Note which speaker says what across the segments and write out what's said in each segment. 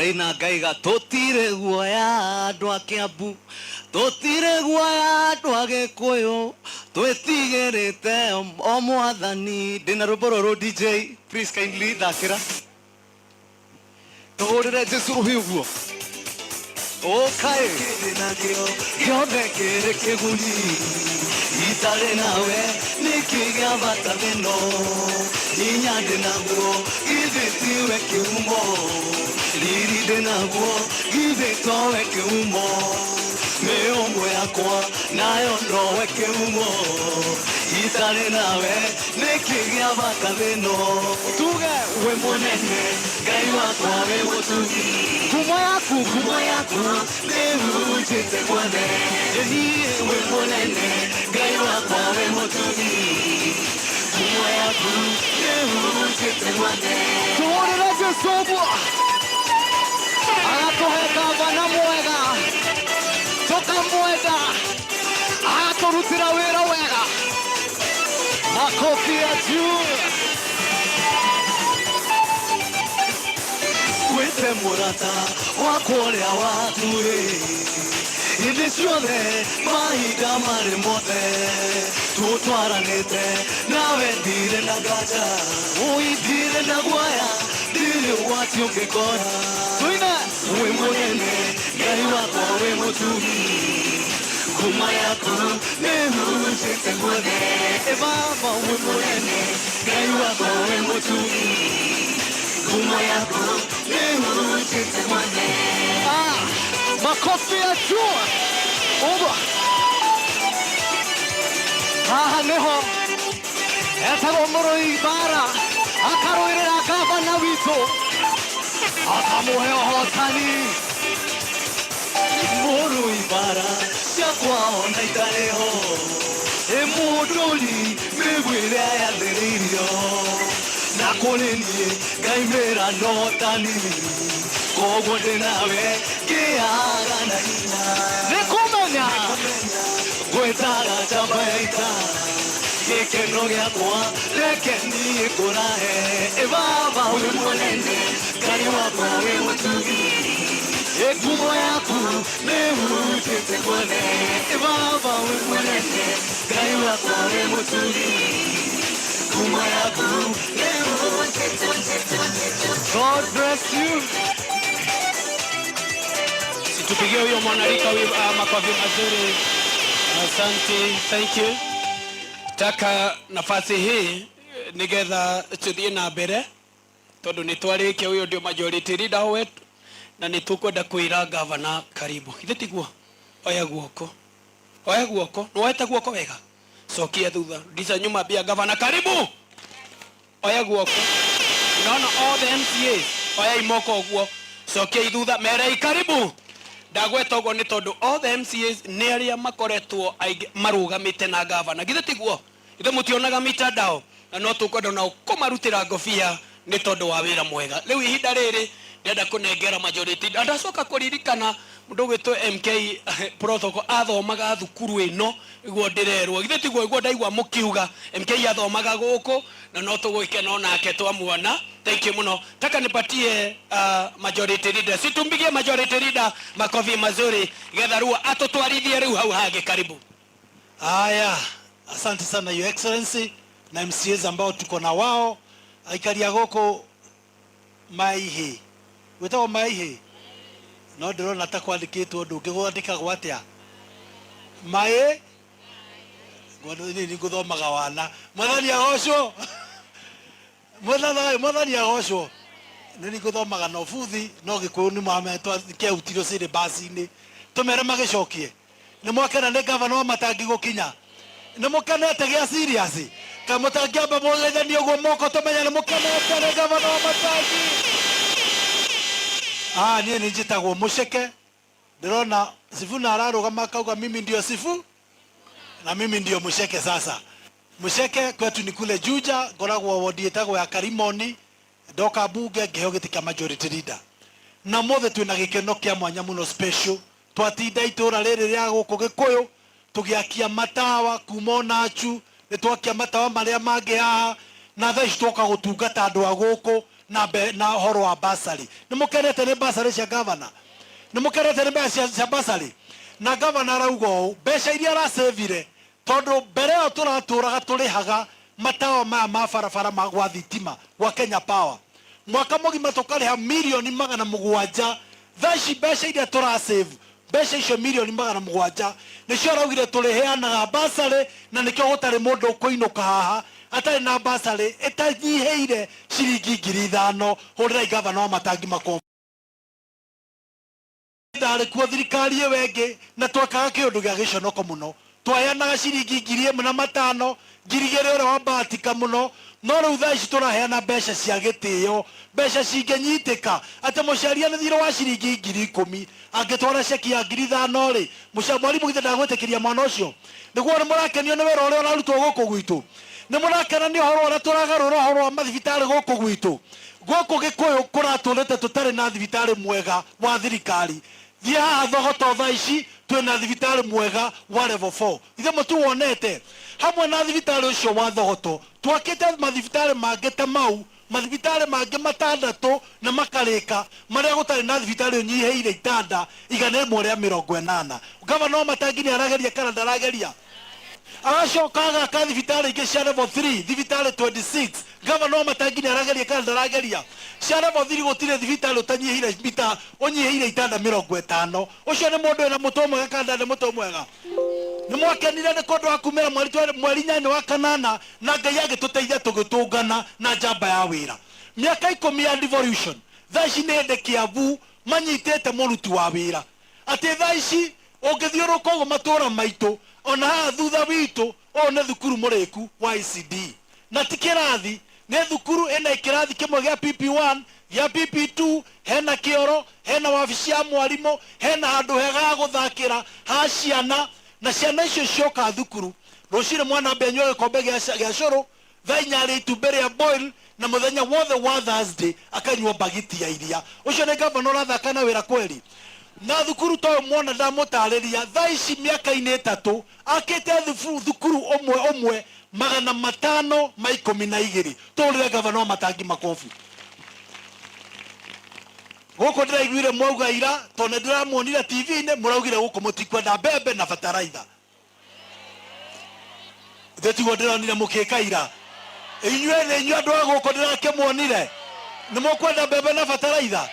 Speaker 1: Ina gaiga totire guaya andũ a Kiambu, totire guaya andũ a Gĩkũyũ, twĩtigĩrĩte o Mwathani. Ndĩna rwĩmbo rũrũ DJ, please kindly thakĩra. Tũhũrĩre Jesũ rũhĩ ũguo. Okay. Gĩothe kĩrĩ kĩguni, itarĩ nawe nĩkĩ gĩa bata thĩno, hinya ndĩnaguo githĩ tiwe kĩhumo, riri ndĩnaguo githĩ towe kĩhumo, mĩhũmũ yakwa nayo nowe kĩhumo, itarĩ nawe nĩkĩ gĩa bata thĩno. Tuge wĩ mũnene, Ngai wakwa wĩ mũtugi, ngumo yaku nĩhunjĩte guothe. Niĩ wĩ mũnene, Ngai wakwa wĩ mũtugi, ngumo yaku nĩhunjĩte guothe. Tũhũrĩre Jesũ ũguo, agatũhe gavana mwega, tũkamwenda, agatũrutĩra wĩra wega. Makofi ya juu. Wĩte mũrata wakwa ũrĩa watuĩ, hĩndĩ ciothe mahinda marĩ mothe, tũtwaranĩte nawe ndirĩ na nganja, ndirĩ na guoya, ndirĩ ũgwati ũngĩkora. Tũine wĩ mũnene, Ngai wakwa wĩ mũtugi, ngumo yaku nĩhunjĩte guothe. Baba wĩ mũnene, Ngai wakwa wĩ mũtugi, ngumo yaku nĩhunjĩte guothe. Makofi ya juu. Ũguo. Haha nĩho etagwo Mũrũi Bara, akarũĩrĩra gavana witũ, akamũhe ũhotani. Mũrũi Bara ciakwa ona itarĩ ho, mũndũri mĩguĩre yathĩrĩirio, na kũrĩ niĩ ngaimĩra notani, koguo ndĩ nawe ngĩaga na hinya. Nĩ kũmenya ngwĩtaga njamba ya ita, gĩkeno gĩakwa reke niĩ ngũrahe. Baba wĩ mũnene, Ngai wakwa wĩ mũtugi, ngumo yaku nĩhunjĩte guothe. Baba wĩ mũnene, Ngai wakwa wĩ mũtugi, ngumo yaku nĩhunjĩte guothe. God bless you. Situpigie huyo mwanarika makofi mazuri. Asante, thank you. Taka nafasi hii nigetha tuthie na mbere tondu nitwarĩkia huyo ndio majority leader wetu na nitukwenda kwĩra gavana karibu. Ithe tiguo, oya guoko, nĩwoete guoko wega, cokia thutha, rudisha nyuma, bia gavana karibu, oya guoko. Unaona all the MCAs, oya imoko ũguo, cokia ithutha, merei karibu. Ndagweta ũguo nĩ tondũ all the MCAs nĩ arĩa makoretwo marũgamĩte na gavana. Githĩ tiguo? Ithe mũtionaga mitandao, na no tũkwenda nao kũmarutĩra ngobia nĩ tondũ wa wĩra mwega. Rĩu ihinda rĩrĩ ndenda kũnengera majority. Ndacoka kũririkana mũndũ gwĩtwo MK protocol athomaga thukuru ĩno iguo ndĩrerwo. Githĩ tiguo iguo ndaigua mũkiuga MK athomaga gũkũ na no tũgwĩkena onake twamuona. Thank you muno. Taka nipatie majority leader. Situmbigie majority leader makofi mazuri. Getha rua atutwarithie rĩu hau hage karibu.
Speaker 2: Haya, asante sana Your Excellency na MCAs ambao tuko na wao. Aikaria gũkũ Maihi. Wĩtagwo Maihi. No ndĩrona ta kwandĩkĩtwo ndũngĩgwandĩkagwo atĩa. Mai nĩ ngũthomaga wana. Mwathani agocwo. Mwathani agocwo. Nĩ ngũthomaga no buthi no Gĩkũyũ nĩ mametwo kĩautiro cirĩ basi-inĩ. Tũmere magĩcokie. Nĩ mwakena nĩ gavana wa Matangi gũkinya. Nĩ mũkenete gĩa serious. Kamũtangĩamba mũgeithanie ũguo moko tũmenye nĩ mũkenete nĩ gavana wa Matangi. Niĩ nĩ njĩtagwo Mũceke. Ndĩrona Sifuna ararũgama akauga mimi ndio Sifu na mimi ndio Mũceke sasa. Mũceke kwetu ni kule Juja, ngoragwo wodi ĩtagwo ya Karimoni, ndoka bunge ngĩheo gĩtĩ kĩa majority leader. Na mothe twĩna gĩkeno kĩa mwanya mũno special. Twatinda itũra rĩrĩ rĩa gũkũ Gĩkũyũ, tũgĩakia matawa kuma Onachu, nĩ twakia matawa marĩa mangĩ haha, na thaa ici twoka gũtungata andũ a gũkũ na horo wa basari. Nimukenete ni basari cia governor. Nimukenete ni mbeca cia basari. Na governor arauga mbeca iria arasevire tondu mbere yo turaturaga turihaga matawa maya ma barabara ma gwa thitima gwa Kenya Power. Mwaka mugima tukariha milioni 700. Thaci mbeca iria turasave mbeca icio milioni 700 nicio araugire turiheanaga basari, na nikio gutari mundu kuinuka haha atari na basari itanyiheire ciringi 5,000 hurira igavana wa Matangi makofi. Ndari kuo thirikari wengi na twakaga kiundu gia giconoko muno, twaheanaga ciringi 1,500 2,000 ura wabahatika muno, no riu thaa ici turaheana mbeca cia gitio, mbeca cingenyitika ati muciaria ni thiro wa ciringi 10,000 angitwara ceki ya 5,000 ri mwarimu githe ndagwitikiria mwana ucio niguo ni murakenio ni wira uria urarutwo guku gwitu, ni murakena ni horo uria turagarura horo wa mathibitari guku gwitu. Guku Gikuyu kuraturite tutari na thibitari mwega wa thirikari. Thie haha Thogoto thaa ici twina thibitari mwega wa level 4. Ithe mutuwonete hamwe na thibitari ucio wa Thogoto twakite mathibitari mangi ta mau, mathibitari mangi 6 na makarika maria gutari na thibitari unyiheire itanda 180. Gavana wa Matangi ni arageria kana ndarageria? Agacoka agaka thibitari ingi cia level 3, thibitari 26. Gavana wa Matangi ni arageria kana ndarageria? Cia level 3 gutire thibitari utanyiheire bita unyiheire itanda 50. Ucio ni mundu ena muto mwega kana nda muto mwega? Ni mwakenire ni kundu akumira mweri 8 wa kanana na Ngai agituteithia tugitungana na njamba ya wira. Miaka 10 ya devolution thaa ici ni ende Kiambu manyitete muruti wa wira ati thaa ici ungithiuruka uguo matura maitu ona haha thutha witu o ne thukuru muriku wa ICD na ti kirathi, ni thukuru ena kirathi kimwe gia PP1 gia PP2, hena kioro, hena wabici ya mwarimu, hena handu hega guthakira ha ciana, na ciana icio cioka thukuru rucire mwana benywa gikombe gia curu thaa 4 itumbĩ rĩa boil, na muthenya wothe wa Thursday akanywa bagiti ya iria. Ucio ni gavana urathaka na wira kweli? Na thukuru to mwana ndamutariria thaa ici miaka-ini 3 akite thukuru umwe 512 turire gavana wa Matangi makofi. Guku ndiraiguire mwauga ira tondu ndiramuonire TV-ini muraugire guku mutikwenda mbembe na bataraitha. Thetigo ndironire mukika ira inywe andu a guku ndirakimwonire ni mukwenda mbembe na bataraitha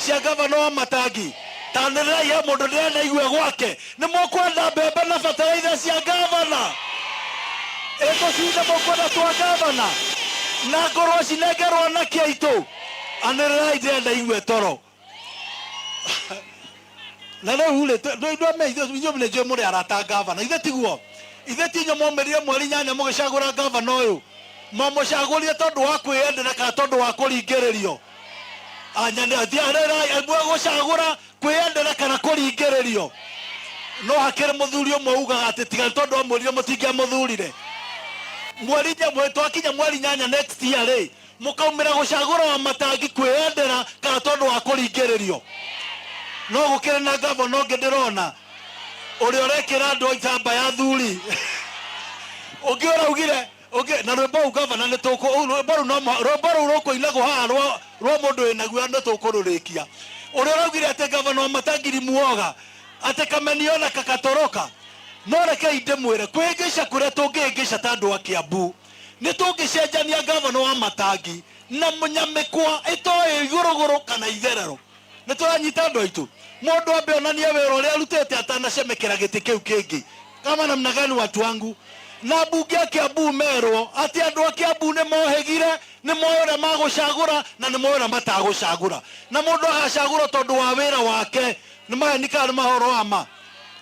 Speaker 2: cia gavana wa Matangi. Tanĩrai he mũndũ ndĩranaigua gwake nĩ mũkwenda mbembe na bataraitha cia gavana. Tũcinde mũkwenda twa gavana na ngorwo cinengerwo anake aitũ. Anĩrĩrai ndĩrenda igue toro. Na rĩu inyuĩ nĩnjũĩ mũrĩ arata gavana, ithe tiguo? Ithe ti inyuĩ mwaumĩrire mweri 8 mũgĩcagũra gavana ũyũ? Mamũcagũrire tondũ wa kwĩyendera kana tondũ wa kũringĩrĩrio? Gũcagũra kwĩyendera kana kũringĩrĩrio? No hakĩrĩ mũthuri ũmwe ugaga atĩ tiga tondũ amwĩrire mũtingĩamũthurire. Mweri twakinya mweri 8 next year rĩ mũkaumĩra gũcagũra wa Matangi kwĩyendera kana tondũ wa kũringĩrĩrio? No gũkĩrĩ na gavana ũngĩ ndĩrona ũrĩa ũrekĩra andũ itamba ya thuri ũngĩ ũraugire na rwĩmbo rũu gavana nĩ rwĩmbo rũu rũkũinagwo haha rwa mũndũ wĩna guoya nĩ tũkũrũrĩkia. Ũrĩa ũraugire atĩ gavana wa Matangi muoga atĩ kameniona kakatoroka. No rekei ndĩmwĩre kwĩngĩca kũrĩa tũngĩngĩca ta andũ a Kiambu nĩ tũngĩcenjania gavana wa Matangi na Mũnyamĩkwa ĩtoĩ igũrũgũrũ kana itherero. Nĩ tũranyita andũ aitũ. Mũndũ ambe onanie wĩra ũrĩa arutĩte atanacemekera gĩtĩ kĩu kĩngĩ. Kama namna gani watu wangu? Na bunge ya Kiambu merwo ati andu a Kiambu ni mohegire, ni moyora magucagura na ni moyora matagucagura. Na mundu agacagura tondu wa wira wake ni mahenika ni mahoro ama.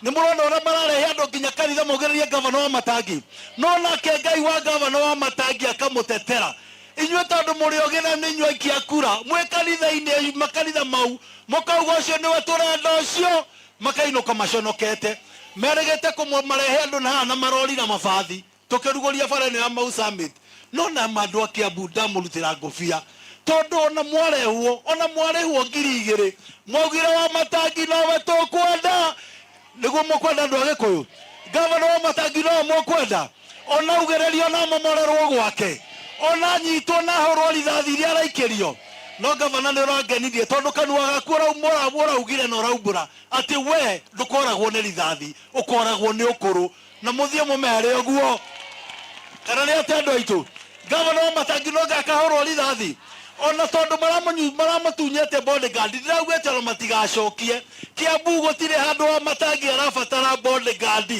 Speaker 2: Ni murona ora mararehe andu nginya kanitha mogererie gavana wa Matangi. No nake Ngai wa gavana wa Matangi akamutetera. Inyuĩ tondu muri ogena ni inyuĩ aikia kura mwe kanitha-ini makanitha mau mukauga ucio niwe turenda ucio makainuka maconokete meregete kũmarehe andũ na haha na marori na mabathi tũkĩrugũria bara-inĩ ya Mau Summit. No na andũ a Kiambu ndamũrutĩra ngũbia tondu ona mwarehwo 2,000 mwaugire wa Matangi nowe tũkwenda. Nĩguo mũkwenda andũ a Gĩkũyũ? Gavana wa Matangi nowe mũkwenda? Ona ugererio na momorerwo gwake, ona nyitwo na horwo rithathi iria araikĩrio, no gavana nä å rangenithie tondå kanua gaku å raugire na å raumbå atä we ndå koragwo nä rithathi å koragwo nä å kå rå na må thiä må mere å guo kana nä atä andå aitå gavana wa Matangi no ngakahå rwo rithathi ona tondå maramatunyete bodyguard ndiraugĩte no matigacokie Kiambu gũtirĩ handũ wa Matangi arabatara bodyguard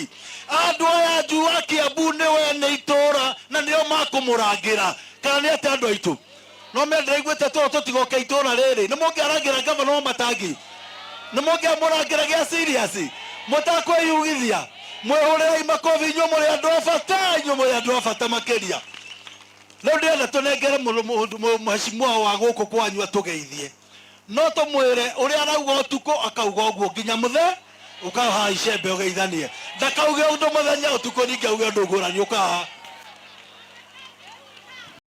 Speaker 2: andũ aya njua Kiambu nĩwe nĩ itũra na nĩo makũmũrangĩra kana nĩ atĩ andũ aitũ no mendereigwĩte tũtigoke itũra rĩrĩ nĩ mũngĩarangĩra gavana wa Matangi nĩ mũngĩamũrangĩra gĩa serious mũtakwĩyugithia mwĩhũrĩrai makobi inyuĩ mũrĩ andũ a bata inyuĩ mũrĩ andũ a bata makĩria rĩu ndĩrenda tũnengere mheshimiwa wa gũkũ kwanyu atũgeithie no tũmwĩre ũrĩa arauga ũtukũ akauga ũguo nginya mũthee ũkaha icembe ũgeithanie ndakauge ũndũ mũthenya ũtukũ ningĩ auge ũndũ ngũrani ũkaha